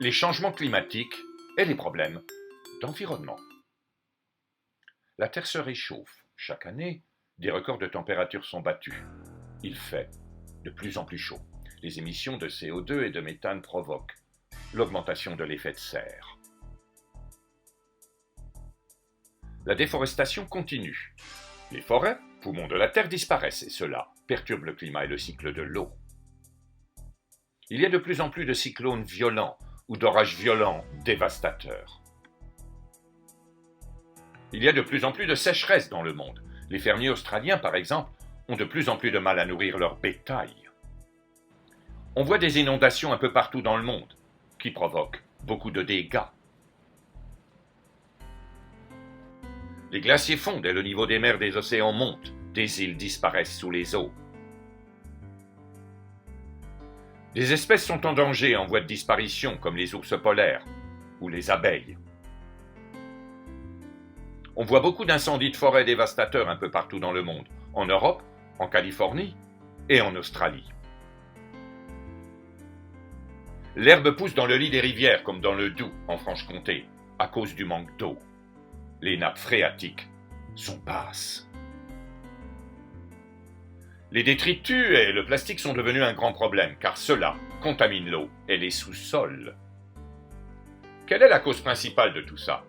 Les changements climatiques et les problèmes d'environnement. La Terre se réchauffe. Chaque année, des records de température sont battus. Il fait de plus en plus chaud. Les émissions de CO2 et de méthane provoquent l'augmentation de l'effet de serre. La déforestation continue. Les forêts, poumons de la Terre, disparaissent et cela perturbe le climat et le cycle de l'eau. Il y a de plus en plus de cyclones violents ou d'orages violents dévastateurs. Il y a de plus en plus de sécheresse dans le monde. Les fermiers australiens, par exemple, ont de plus en plus de mal à nourrir leur bétail. On voit des inondations un peu partout dans le monde, qui provoquent beaucoup de dégâts. Les glaciers fondent et le niveau des mers et des océans monte. Des îles disparaissent sous les eaux. Des espèces sont en danger, en voie de disparition, comme les ours polaires ou les abeilles. On voit beaucoup d'incendies de forêt dévastateurs un peu partout dans le monde, en Europe, en Californie et en Australie. L'herbe pousse dans le lit des rivières, comme dans le Doubs, en Franche-Comté, à cause du manque d'eau. Les nappes phréatiques sont basses. Les détritus et le plastique sont devenus un grand problème, car cela contamine l'eau et les sous-sols. Quelle est la cause principale de tout ça?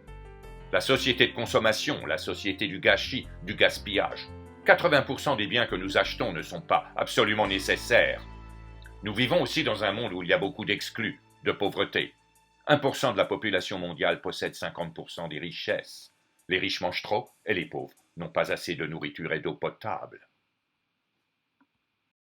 La société de consommation, la société du gâchis, du gaspillage. 80% des biens que nous achetons ne sont pas absolument nécessaires. Nous vivons aussi dans un monde où il y a beaucoup d'exclus, de pauvreté. 1% de la population mondiale possède 50% des richesses. Les riches mangent trop et les pauvres n'ont pas assez de nourriture et d'eau potable.